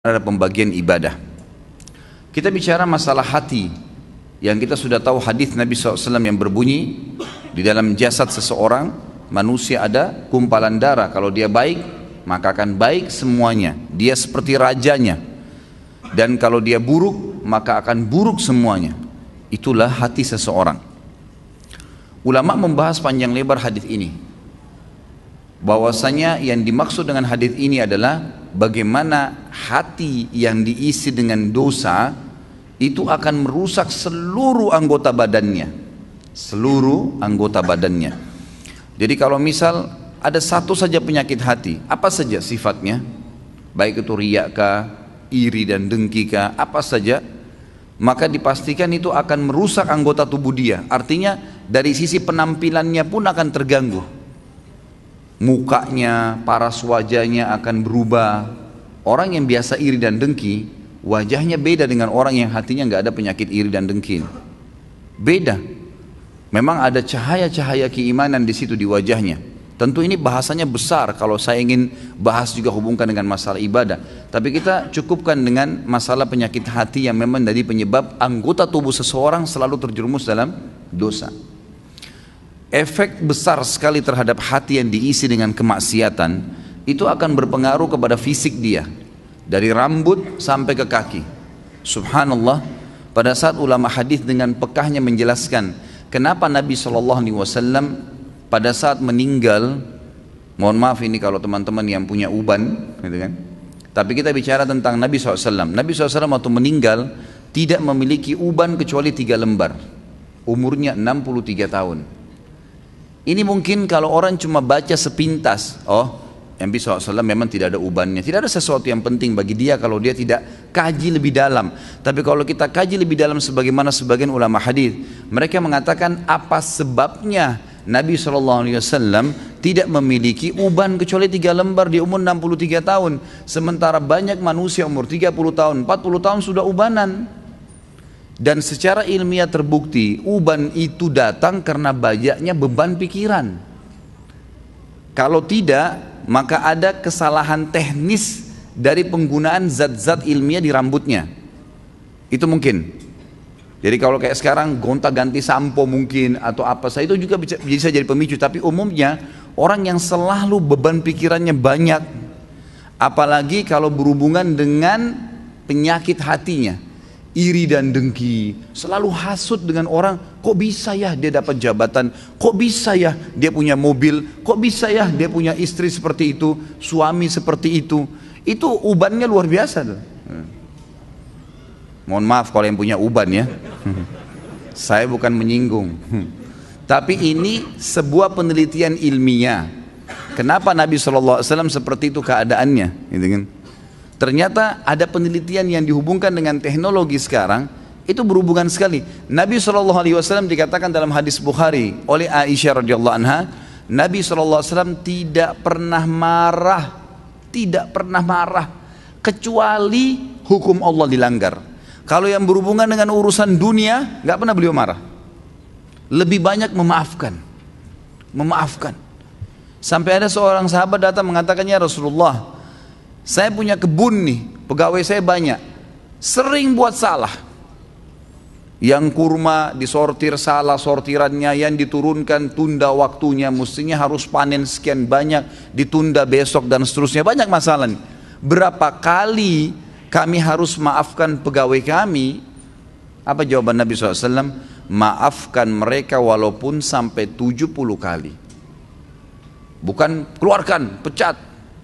ada pembagian ibadah. Kita bicara masalah hati, yang kita sudah tahu hadis Nabi SAW yang berbunyi, di dalam jasad seseorang manusia ada gumpalan darah. Kalau dia baik, maka akan baik semuanya, dia seperti rajanya. Dan kalau dia buruk, maka akan buruk semuanya. Itulah hati seseorang. Ulama membahas panjang lebar hadis ini, bahwasanya yang dimaksud dengan hadis ini adalah bagaimana hati yang diisi dengan dosa itu akan merusak seluruh anggota badannya. Seluruh anggota badannya. Jadi kalau misal ada satu saja penyakit hati, apa saja sifatnya, baik itu riya kah, iri dan dengki kah, apa saja, maka dipastikan itu akan merusak anggota tubuh dia. Artinya dari sisi penampilannya pun akan terganggu. Mukanya, paras wajahnya akan berubah. Orang yang biasa iri dan dengki, wajahnya beda dengan orang yang hatinya nggak ada penyakit iri dan dengki. Beda. Memang ada cahaya-cahaya keimanan di situ di wajahnya. Tentu ini bahasanya besar kalau saya ingin bahas juga hubungkan dengan masalah ibadah. Tapi kita cukupkan dengan masalah penyakit hati yang memang dari penyebab anggota tubuh seseorang selalu terjerumus dalam dosa. Efek besar sekali terhadap hati yang diisi dengan kemaksiatan itu akan berpengaruh kepada fisik dia, dari rambut sampai ke kaki. Subhanallah, pada saat ulama hadis dengan pekahnya menjelaskan kenapa Nabi SAW pada saat meninggal, mohon maaf ini kalau teman-teman yang punya uban, gitu kan? Tapi kita bicara tentang Nabi SAW. Nabi SAW waktu meninggal tidak memiliki uban kecuali 3 lembar. Umurnya 63 tahun. Ini mungkin kalau orang cuma baca sepintas, oh Nabi SAW memang tidak ada ubannya. Tidak ada sesuatu yang penting bagi dia kalau dia tidak kaji lebih dalam. Tapi kalau kita kaji lebih dalam sebagaimana sebagian ulama hadis, mereka mengatakan apa sebabnya Nabi SAW tidak memiliki uban kecuali 3 lembar di umur 63 tahun. Sementara banyak manusia umur 30 tahun, 40 tahun sudah ubanan. Dan secara ilmiah terbukti uban itu datang karena banyaknya beban pikiran. Kalau tidak, maka ada kesalahan teknis dari penggunaan zat-zat ilmiah di rambutnya. Itu mungkin. Jadi kalau kayak sekarang gonta-ganti sampo mungkin atau apa saja itu juga bisa jadi pemicu. Tapi umumnya orang yang selalu beban pikirannya banyak, apalagi kalau berhubungan dengan penyakit hatinya, iri dan dengki, selalu hasut dengan orang, kok bisa ya dia dapat jabatan, kok bisa ya dia punya mobil, kok bisa ya dia punya istri seperti itu, suami seperti itu ubannya luar biasa tuh. Mohon maaf kalau yang punya uban ya, saya bukan menyinggung, tapi ini sebuah penelitian ilmiah. Kenapa Nabi SAW seperti itu keadaannya, gitu kan? Ternyata ada penelitian yang dihubungkan dengan teknologi sekarang, itu berhubungan sekali. Nabi SAW dikatakan dalam hadis Bukhari oleh Aisyah radhiyallahu anha, Nabi SAW tidak pernah marah, kecuali hukum Allah dilanggar. Kalau yang berhubungan dengan urusan dunia, nggak pernah beliau marah. Lebih banyak memaafkan. Sampai ada seorang sahabat datang mengatakannya, Rasulullah, saya punya kebun nih, pegawai saya banyak, sering buat salah. Yang kurma disortir salah sortirannya, yang diturunkan tunda waktunya, mestinya harus panen sekian banyak, ditunda besok dan seterusnya, banyak masalah nih. Berapa kali kami harus maafkan pegawai kami? Apa jawaban Nabi SAW? Maafkan mereka walaupun sampai 70 kali. Bukan keluarkan, pecat.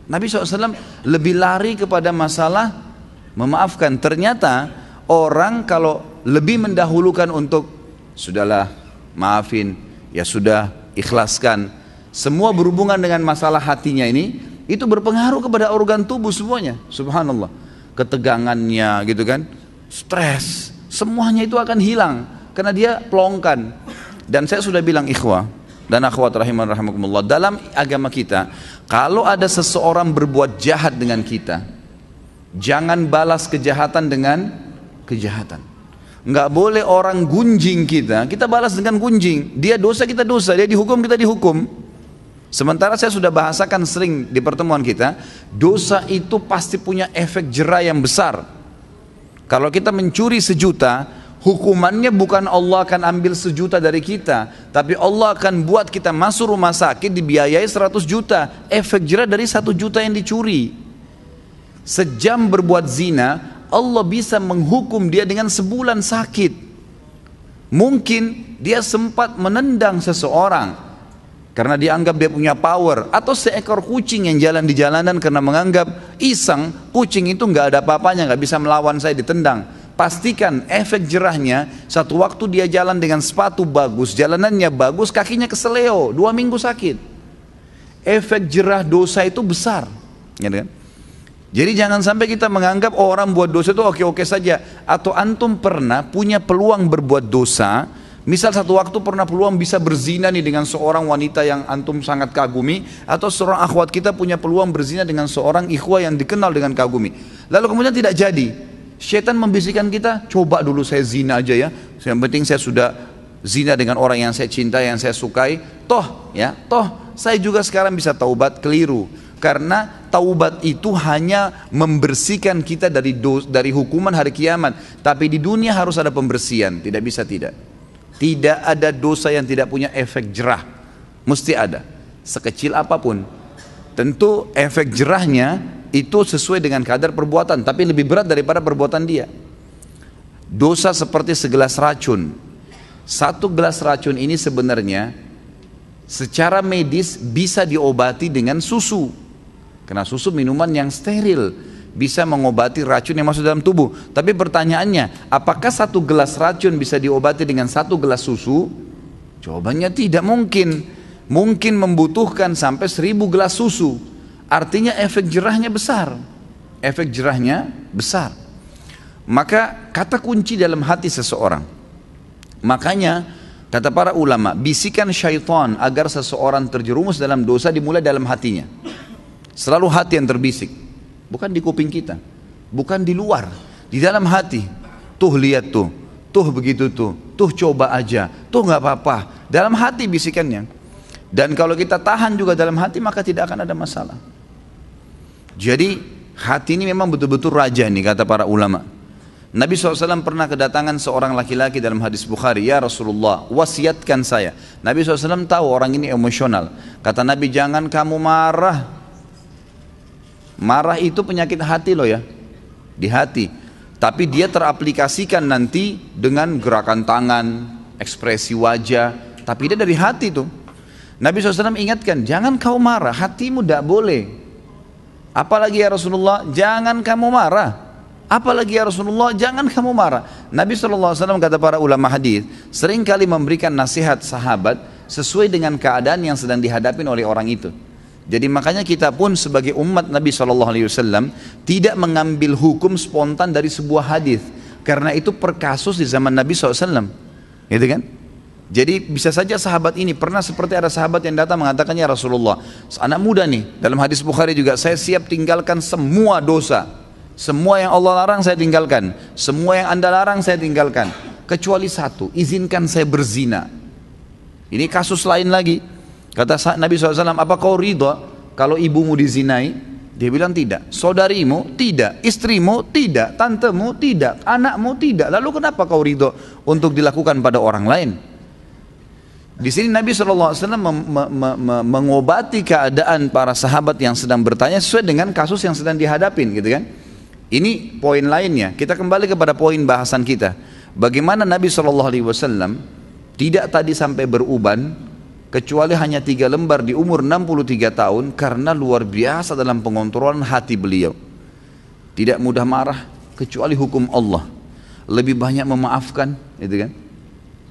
Nabi SAW lebih lari kepada masalah memaafkan. Ternyata orang kalau lebih mendahulukan untuk sudahlah maafin, ya sudah ikhlaskan, semua berhubungan dengan masalah hatinya ini, itu berpengaruh kepada organ tubuh semuanya. Subhanallah, ketegangannya gitu kan, stres, semuanya itu akan hilang karena dia pelongkan. Dan saya sudah bilang ikhwah dan akhwat rahimakumullah, dalam agama kita kalau ada seseorang berbuat jahat dengan kita, jangan balas kejahatan dengan kejahatan. Nggak boleh orang gunjing kita balas dengan gunjing. Dia dosa, kita dosa. Dia dihukum, kita dihukum. Sementara saya sudah bahasakan sering di pertemuan kita, dosa itu pasti punya efek jera yang besar. Kalau kita mencuri 1.000.000, hukumannya bukan Allah akan ambil 1.000.000 dari kita, tapi Allah akan buat kita masuk rumah sakit dibiayai 100 juta. Efek jera dari 1 juta yang dicuri. Sejam berbuat zina, Allah bisa menghukum dia dengan sebulan sakit. Mungkin dia sempat menendang seseorang karena dianggap dia punya power, atau seekor kucing yang jalan di jalanan karena menganggap iseng, kucing itu nggak ada apa-apanya, nggak bisa melawan saya, ditendang. Pastikan efek jerahnya, satu waktu dia jalan dengan sepatu bagus, jalanannya bagus, kakinya keseleo, 2 minggu sakit. Efek jerah dosa itu besar, gitu kan? Jadi jangan sampai kita menganggap orang buat dosa itu oke-oke saja. Atau antum pernah punya peluang berbuat dosa, misal satu waktu pernah peluang bisa berzina nih dengan seorang wanita yang antum sangat kagumi, atau seorang akhwat kita punya peluang berzina dengan seorang ikhwah yang dikenal dengan kagumi, lalu kemudian tidak jadi. Syaitan membisikkan kita, coba dulu saya zina aja ya, yang penting saya sudah zina dengan orang yang saya cintai, yang saya sukai, toh saya juga sekarang bisa taubat. Keliru, karena taubat itu hanya membersihkan kita dari hukuman hari kiamat, tapi di dunia harus ada pembersihan, tidak bisa tidak. Tidak ada dosa yang tidak punya efek jerah, mesti ada, sekecil apapun. Tentu efek jerahnya itu sesuai dengan kadar perbuatan, tapi lebih berat daripada perbuatan dia. Dosa seperti segelas racun. 1 gelas racun ini sebenarnya secara medis bisa diobati dengan susu, karena susu minuman yang steril, bisa mengobati racun yang masuk dalam tubuh. Tapi pertanyaannya, apakah 1 gelas racun bisa diobati dengan 1 gelas susu? Jawabannya tidak mungkin. Mungkin membutuhkan sampai 1000 gelas susu. Artinya efek jerahnya besar. Efek jerahnya besar. Maka kata kunci dalam hati seseorang. Makanya kata para ulama, bisikan syaitan agar seseorang terjerumus dalam dosa dimulai dalam hatinya. Selalu hati yang terbisik. Bukan di kuping kita, bukan di luar, di dalam hati. Tuh lihat tuh begitu tuh coba aja, tuh nggak apa-apa. Dalam hati bisikannya. Dan kalau kita tahan juga dalam hati, maka tidak akan ada masalah. Jadi hati ini memang betul-betul raja nih, kata para ulama. Nabi SAW pernah kedatangan seorang laki-laki dalam hadis Bukhari, ya Rasulullah, wasiatkan saya. Nabi SAW tahu orang ini emosional. Kata Nabi, jangan kamu marah. Marah itu penyakit hati loh ya, di hati. Tapi dia teraplikasikan nanti dengan gerakan tangan, ekspresi wajah, tapi dia dari hati tuh. Nabi SAW ingatkan, jangan kau marah, hatimu tidak boleh. Apalagi ya Rasulullah, jangan kamu marah. Apalagi ya Rasulullah, jangan kamu marah. Nabi SAW, kata para ulama hadis, seringkali memberikan nasihat sahabat sesuai dengan keadaan yang sedang dihadapi oleh orang itu. Jadi makanya kita pun sebagai umat Nabi SAW tidak mengambil hukum spontan dari sebuah hadis, karena itu per kasus di zaman Nabi SAW, gitu kan? Jadi bisa saja sahabat ini pernah seperti ada sahabat yang datang mengatakan, ya Rasulullah, anak muda nih, dalam hadis Bukhari juga, saya siap tinggalkan semua dosa, semua yang Allah larang saya tinggalkan, semua yang Anda larang saya tinggalkan, kecuali satu, izinkan saya berzina. Ini kasus lain lagi. Kata Nabi SAW, apa kau ridha kalau ibumu dizinai? Dia bilang tidak. Saudarimu? Tidak. Istrimu? Tidak. Tantemu? Tidak. Anakmu? Tidak. Lalu kenapa kau ridha untuk dilakukan pada orang lain? Di sini Nabi SAW mengobati keadaan para sahabat yang sedang bertanya sesuai dengan kasus yang sedang dihadapin, gitu kan? Ini poin lainnya. Kita kembali kepada poin bahasan kita. Bagaimana Nabi SAW tidak tadi sampai beruban, kecuali hanya 3 lembar di umur 63 tahun, karena luar biasa dalam pengontrolan hati beliau. Tidak mudah marah, kecuali hukum Allah. Lebih banyak memaafkan, gitu kan?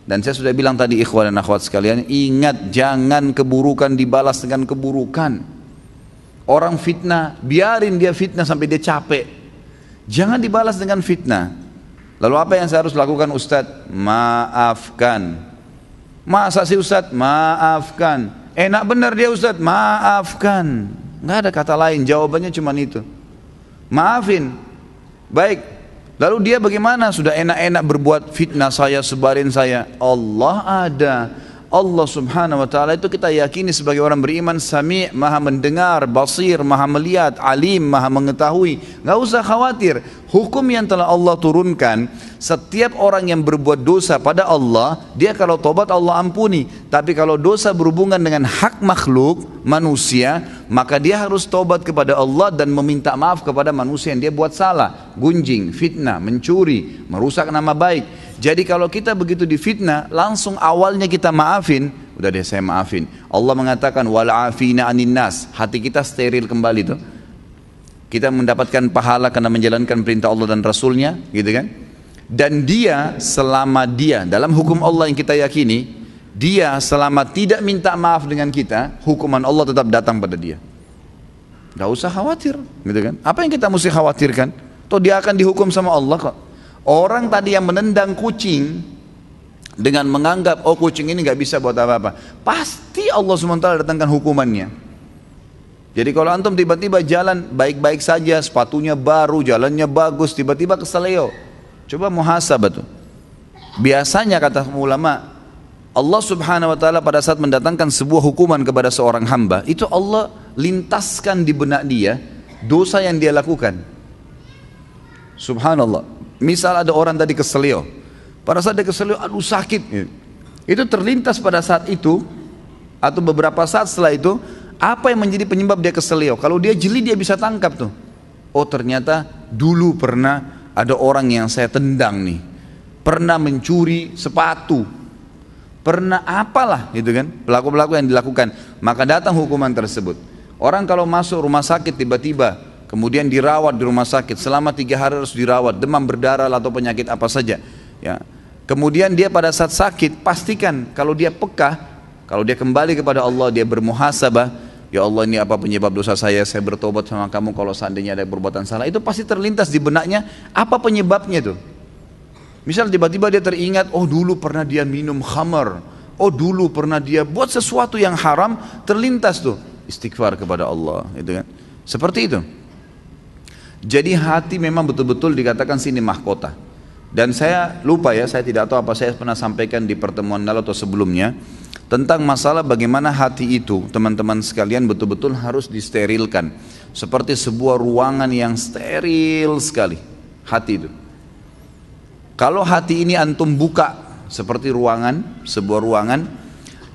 Dan saya sudah bilang tadi, ikhwan dan akhwat sekalian, ingat, jangan keburukan dibalas dengan keburukan. Orang fitnah, biarin dia fitnah sampai dia capek. Jangan dibalas dengan fitnah. Lalu apa yang saya harus lakukan, Ustadz? Maafkan. Masa sih Ustadz? Maafkan. Enak benar dia Ustadz? Maafkan. Nggak ada kata lain, jawabannya cuma itu. Maafin. Baik. Lalu dia bagaimana? Sudah enak-enak berbuat fitnah saya, sebarin saya. Allah ada. Allah subhanahu wa ta'ala itu kita yakini sebagai orang beriman, Sami', maha mendengar, Basir, maha melihat, Alim, maha mengetahui. Gak usah khawatir. Hukum yang telah Allah turunkan, setiap orang yang berbuat dosa pada Allah, dia kalau tobat Allah ampuni. Tapi kalau dosa berhubungan dengan hak makhluk, manusia, maka dia harus tobat kepada Allah dan meminta maaf kepada manusia yang dia buat salah. Gunjing, fitnah, mencuri, merusak nama baik. Jadi kalau kita begitu difitnah, langsung awalnya kita maafin, udah deh saya maafin. Allah mengatakan wal'afina anin nas, hati kita steril kembali tuh. Kita mendapatkan pahala karena menjalankan perintah Allah dan Rasulnya, gitu kan? Dan dia selama dia dalam hukum Allah yang kita yakini, dia selama tidak minta maaf dengan kita, hukuman Allah tetap datang pada dia. Gak usah khawatir, gitu kan? Apa yang kita mesti khawatirkan? Toh dia akan dihukum sama Allah kok. Orang tadi yang menendang kucing dengan menganggap oh kucing ini gak bisa buat apa-apa, pasti Allah SWT datangkan hukumannya. Jadi kalau antum tiba-tiba jalan baik-baik saja, sepatunya baru, jalannya bagus, tiba-tiba keseleo, coba muhasabah tuh. Biasanya kata ulama, Allah subhanahu wa ta'ala pada saat mendatangkan sebuah hukuman kepada seorang hamba, itu Allah lintaskan di benak dia dosa yang dia lakukan. Subhanallah. Misal ada orang tadi keselio, pada saat dia keselio, aduh sakit, itu terlintas pada saat itu atau beberapa saat setelah itu, apa yang menjadi penyebab dia keselio? Kalau dia jeli dia bisa tangkap tuh. Oh ternyata dulu pernah ada orang yang saya tendang nih, pernah mencuri sepatu, pernah apalah gitu kan, pelaku-pelaku yang dilakukan, maka datang hukuman tersebut. Orang kalau masuk rumah sakit tiba-tiba kemudian dirawat di rumah sakit selama 3 hari harus dirawat, demam berdarah atau penyakit apa saja, ya. Kemudian dia pada saat sakit pastikan kalau dia peka, kalau dia kembali kepada Allah, dia bermuhasabah, ya Allah ini apa penyebab dosa saya bertobat sama kamu kalau seandainya ada perbuatan salah, itu pasti terlintas di benaknya apa penyebabnya tuh. Misal tiba-tiba dia teringat, oh dulu pernah dia minum khamar, oh dulu pernah dia buat sesuatu yang haram, terlintas tuh istighfar kepada Allah, itu kan. Seperti itu. Jadi hati memang betul-betul dikatakan sini mahkota. Dan saya lupa ya, saya tidak tahu apa saya pernah sampaikan di pertemuan lalu atau sebelumnya tentang masalah bagaimana hati itu, teman-teman sekalian, betul-betul harus disterilkan. Seperti sebuah ruangan yang steril sekali, hati itu. Kalau hati ini antum buka seperti ruangan, sebuah ruangan,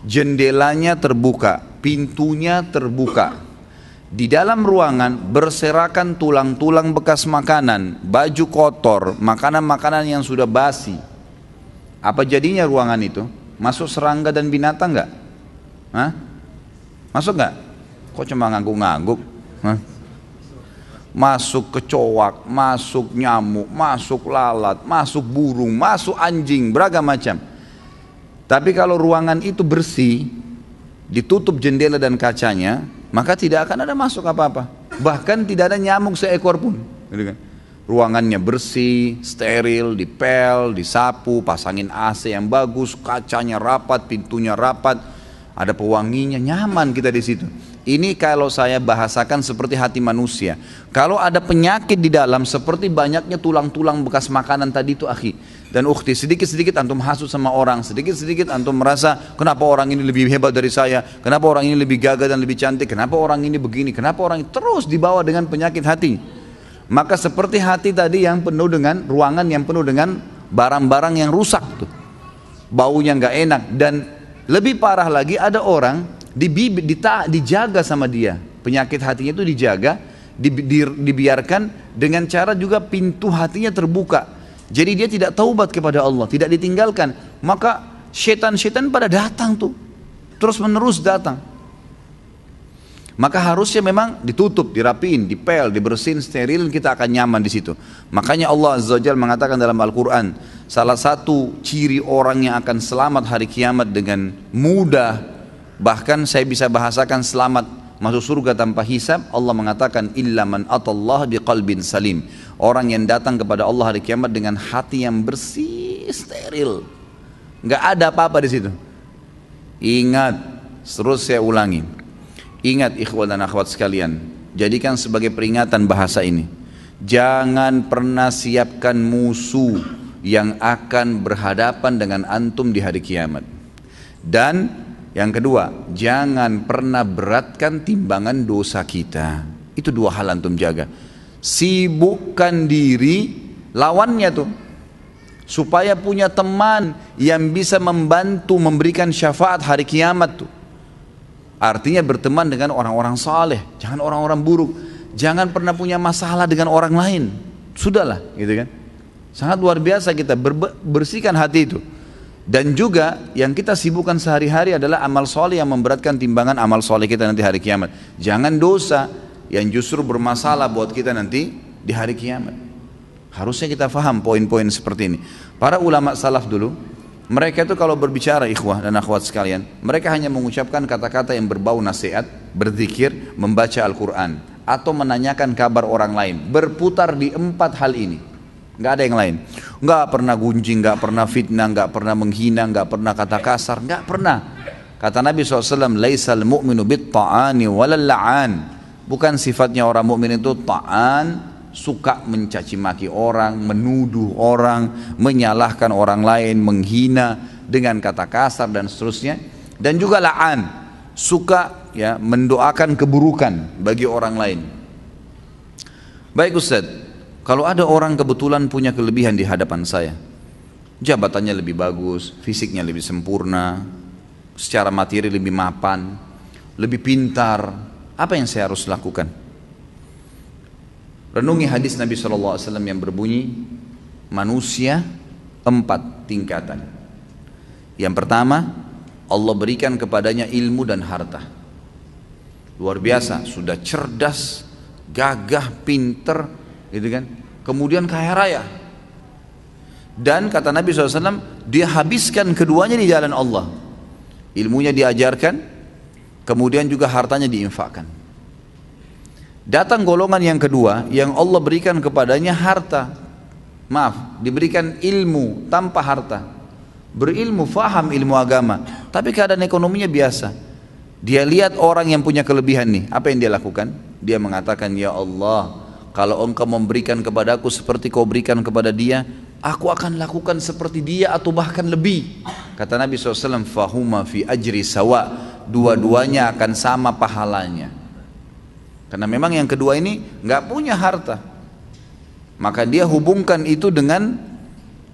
jendelanya terbuka, pintunya terbuka. Di dalam ruangan berserakan tulang-tulang bekas makanan, baju kotor, makanan-makanan yang sudah basi. Apa jadinya ruangan itu? Masuk serangga dan binatang enggak? Hah? Masuk enggak? Kok cuma ngangguk-ngangguk? Hah? Masuk kecoak, masuk nyamuk, masuk lalat, masuk burung, masuk anjing, beragam macam. Tapi kalau ruangan itu bersih, ditutup jendela dan kacanya, maka tidak akan ada masuk apa-apa. Bahkan tidak ada nyamuk seekor pun, gitu kan. Ruangannya bersih, steril, dipel, disapu, pasangin AC yang bagus, kacanya rapat, pintunya rapat, ada pewanginya, nyaman kita di situ. Ini kalau saya bahasakan seperti hati manusia. Kalau ada penyakit di dalam seperti banyaknya tulang-tulang bekas makanan tadi itu akhi dan ukhti, sedikit-sedikit antum hasut sama orang, sedikit-sedikit antum merasa kenapa orang ini lebih hebat dari saya, kenapa orang ini lebih gagah dan lebih cantik, kenapa orang ini begini, kenapa orang ini, terus dibawa dengan penyakit hati. Maka seperti hati tadi yang penuh dengan ruangan yang penuh dengan barang-barang yang rusak tuh, baunya nggak enak. Dan lebih parah lagi ada orang dijaga sama dia, penyakit hatinya itu dijaga, dibiarkan dengan cara juga pintu hatinya terbuka. Jadi dia tidak taubat kepada Allah, tidak ditinggalkan, maka setan-setan pada datang tuh, terus menerus datang. Maka harusnya memang ditutup, dirapiin, dipel, dibersihin, steril, kita akan nyaman di situ. Makanya Allah Azza wa Jalla mengatakan dalam Al-Quran, salah satu ciri orang yang akan selamat hari kiamat dengan mudah, bahkan saya bisa bahasakan selamat masuk surga tanpa hisab, Allah mengatakan illa man atallah biqalbin salim, orang yang datang kepada Allah hari kiamat dengan hati yang bersih, steril, nggak ada apa-apa di situ. Ingat, terus saya ulangi, ingat ikhwan dan akhwat sekalian, jadikan sebagai peringatan bahasa ini, jangan pernah siapkan musuh yang akan berhadapan dengan antum di hari kiamat. Dan yang kedua, jangan pernah beratkan timbangan dosa kita. Itu dua hal antum jaga. Sibukkan diri, lawannya tuh, supaya punya teman yang bisa membantu memberikan syafaat hari kiamat tuh. Artinya berteman dengan orang-orang saleh, jangan orang-orang buruk. Jangan pernah punya masalah dengan orang lain. Sudahlah, gitu kan. Sangat luar biasa kita bersihkan hati itu. Dan juga yang kita sibukkan sehari-hari adalah amal soleh yang memberatkan timbangan amal soleh kita nanti hari kiamat. Jangan dosa yang justru bermasalah buat kita nanti di hari kiamat. Harusnya kita faham poin-poin seperti ini. Para ulama salaf dulu, mereka itu kalau berbicara ikhwah dan akhwat sekalian, mereka hanya mengucapkan kata-kata yang berbau nasihat, berzikir, membaca Al-Quran, atau menanyakan kabar orang lain. Berputar di 4 hal ini. Nggak ada yang lain. Nggak pernah gunjing, nggak pernah fitnah, nggak pernah menghina, nggak pernah kata kasar, nggak pernah. Kata Nabi SAW, laisal mu'minu bit-ta'ani walal la'an. Bukan sifatnya orang mukmin itu ta'an, suka mencaci maki orang, menuduh orang, menyalahkan orang lain, menghina dengan kata kasar dan seterusnya. Dan juga la'an, suka ya mendoakan keburukan bagi orang lain. Baik Ustaz, kalau ada orang kebetulan punya kelebihan di hadapan saya, jabatannya lebih bagus, fisiknya lebih sempurna, secara materi lebih mapan, lebih pintar, apa yang saya harus lakukan? Renungi hadis Nabi SAW yang berbunyi, manusia 4 tingkatan. Yang pertama, Allah berikan kepadanya ilmu dan harta. Luar biasa, sudah cerdas, gagah, pinter, gitu kan? Kemudian kaya raya. Dan kata Nabi SAW, dia habiskan keduanya di jalan Allah. Ilmunya diajarkan, kemudian juga hartanya diinfakkan. Datang golongan yang kedua, yang Allah berikan kepadanya harta. Maaf, diberikan ilmu tanpa harta. Berilmu, faham ilmu agama, tapi keadaan ekonominya biasa. Dia lihat orang yang punya kelebihan nih, apa yang dia lakukan? Dia mengatakan, ya Allah, kalau engkau memberikan kepadaku seperti kau berikan kepada dia, aku akan lakukan seperti dia atau bahkan lebih. Kata Nabi SAW, fahuma fi ajri sawa, dua-duanya akan sama pahalanya. Karena memang yang kedua ini nggak punya harta, maka dia hubungkan itu dengan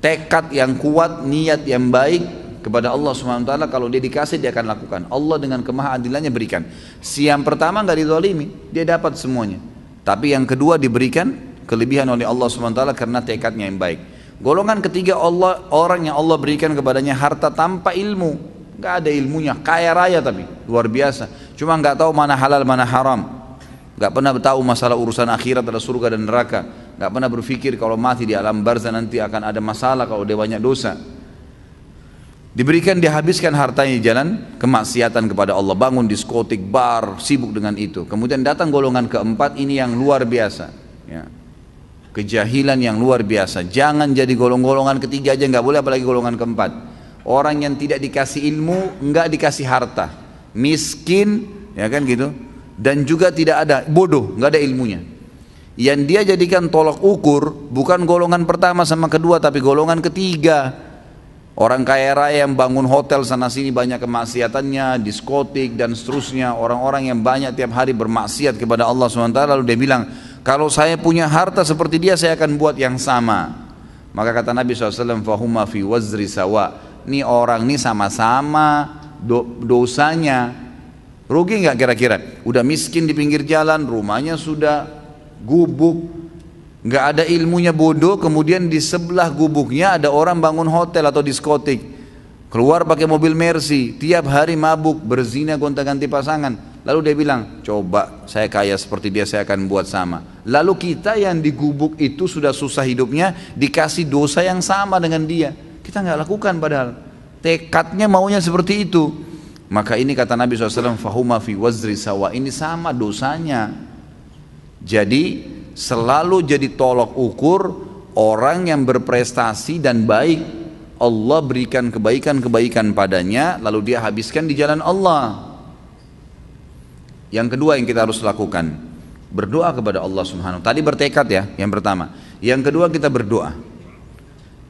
tekad yang kuat, niat yang baik kepada Allah SWT. Kalau dia dikasih, dia akan lakukan. Allah dengan kemahaadilannya berikan. Si yang pertama nggak dizalimi, dia dapat semuanya. Tapi yang kedua diberikan kelebihan oleh Allah SWT karena tekadnya yang baik. Golongan ketiga, orang yang Allah berikan kepadanya harta tanpa ilmu, nggak ada ilmunya, kaya raya tapi luar biasa, cuma nggak tahu mana halal mana haram, nggak pernah tahu masalah urusan akhirat, ada surga dan neraka, nggak pernah berpikir kalau mati di alam barzah nanti akan ada masalah kalau dia banyak dosa. Diberikan, dihabiskan hartanya di jalan kemaksiatan kepada Allah, bangun diskotik, bar, sibuk dengan itu. Kemudian datang golongan keempat, ini yang luar biasa ya. Kejahilan yang luar biasa. Jangan jadi golongan ketiga aja, nggak boleh, apalagi golongan keempat. Orang yang tidak dikasih ilmu, nggak dikasih harta, miskin, ya kan gitu, dan juga tidak ada, bodoh, nggak ada ilmunya. Yang dia jadikan tolak ukur bukan golongan pertama sama kedua, tapi golongan ketiga. Orang kaya raya yang bangun hotel sana sini banyak kemaksiatannya, diskotik dan seterusnya. Orang-orang yang banyak tiap hari bermaksiat kepada Allah SWT, lalu dia bilang, kalau saya punya harta seperti dia, saya akan buat yang sama. Maka kata Nabi SAW, fahuma fi wazri sawa. Ini orang ini sama-sama dosanya. Rugi nggak kira-kira? Udah miskin di pinggir jalan, rumahnya sudah gubuk, nggak ada ilmunya, bodoh. Kemudian di sebelah gubuknya ada orang bangun hotel atau diskotik, keluar pakai mobil Mercy, tiap hari mabuk, berzina, gonta-ganti pasangan. Lalu dia bilang, coba saya kaya seperti dia, saya akan buat sama. Lalu kita yang di gubuk itu sudah susah hidupnya, dikasih dosa yang sama dengan dia, kita nggak lakukan, padahal tekadnya maunya seperti itu. Maka ini kata Nabi SAW, fahuma fi wazri sawa, ini sama dosanya. Jadi selalu jadi tolok ukur orang yang berprestasi dan baik. Allah berikan kebaikan-kebaikan padanya, lalu dia habiskan di jalan Allah. Yang kedua yang kita harus lakukan, berdoa kepada Allah Subhanahu. Tadi bertekad ya, yang pertama. Yang kedua kita berdoa.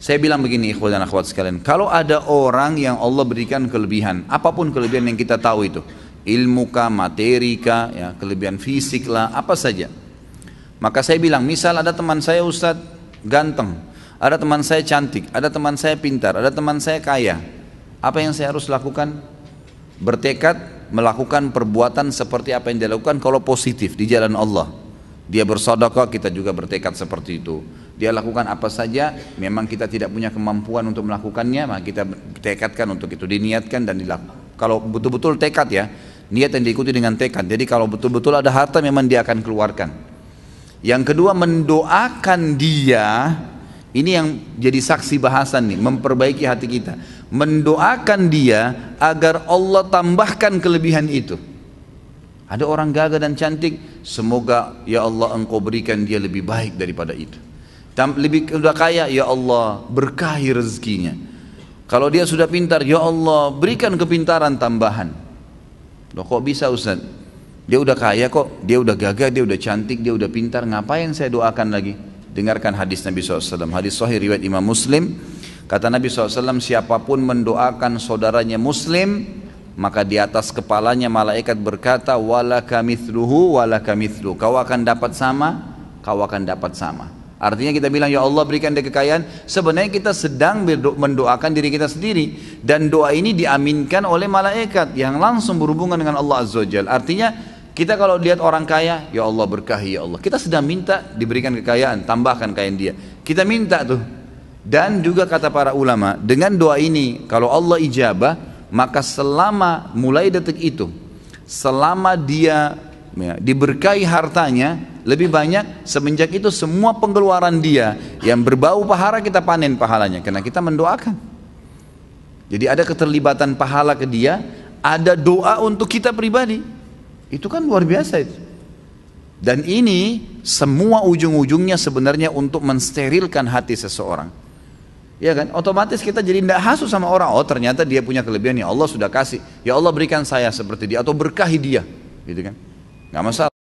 Saya bilang begini ikhwan dan akhwat sekalian, kalau ada orang yang Allah berikan kelebihan, apapun kelebihan yang kita tahu itu, ilmu kah, materi kah, ya, kelebihan fisik lah, apa saja. Maka saya bilang, misal ada teman saya Ustadz ganteng, ada teman saya cantik, ada teman saya pintar, ada teman saya kaya. Apa yang saya harus lakukan? Bertekad melakukan perbuatan seperti apa yang dia lakukan kalau positif di jalan Allah. Dia bersedekah, kita juga bertekad seperti itu. Dia lakukan apa saja, memang kita tidak punya kemampuan untuk melakukannya, maka kita tekadkan untuk itu, diniatkan dan dilakukan. Kalau betul-betul tekad ya, niat yang diikuti dengan tekad. Jadi kalau betul-betul ada harta memang dia akan keluarkan. Yang kedua, mendoakan dia, ini yang jadi saksi bahasan nih, memperbaiki hati kita. Mendoakan dia agar Allah tambahkan kelebihan itu. Ada orang gagah dan cantik, semoga ya Allah engkau berikan dia lebih baik daripada itu. Lebih sudah kaya, ya Allah berkahi rezekinya. Kalau dia sudah pintar, ya Allah berikan kepintaran tambahan. Loh kok bisa Ustaz? Dia udah kaya kok, dia udah gagah, dia udah cantik, dia udah pintar, ngapain saya doakan lagi? Dengarkan hadis Nabi SAW, hadis sahih riwayat Imam Muslim. Kata Nabi SAW, siapapun mendoakan saudaranya Muslim, maka di atas kepalanya malaikat berkata, walaka mithluhu walaka mithlu, kau akan dapat sama, kau akan dapat sama. Artinya kita bilang, ya Allah berikan dia kekayaan, sebenarnya kita sedang mendoakan diri kita sendiri. Dan doa ini diaminkan oleh malaikat yang langsung berhubungan dengan Allah Azza wa Jalla. Artinya kita kalau lihat orang kaya, ya Allah berkahi ya Allah, kita sedang minta diberikan kekayaan, tambahkan kekayaan dia. Kita minta tuh. Dan juga kata para ulama, dengan doa ini kalau Allah ijabah, maka selama mulai detik itu, selama dia ya, diberkahi hartanya lebih banyak, semenjak itu semua pengeluaran dia yang berbau pahala kita panen pahalanya, karena kita mendoakan. Jadi ada keterlibatan pahala ke dia, ada doa untuk kita pribadi. Itu kan luar biasa itu. Dan ini semua ujung-ujungnya sebenarnya untuk mensterilkan hati seseorang. Ya kan, otomatis kita jadi tidak hasu sama orang. Oh ternyata dia punya kelebihan, ya Allah sudah kasih, ya Allah berikan saya seperti dia, atau berkahi dia, gitu kan, nggak masalah.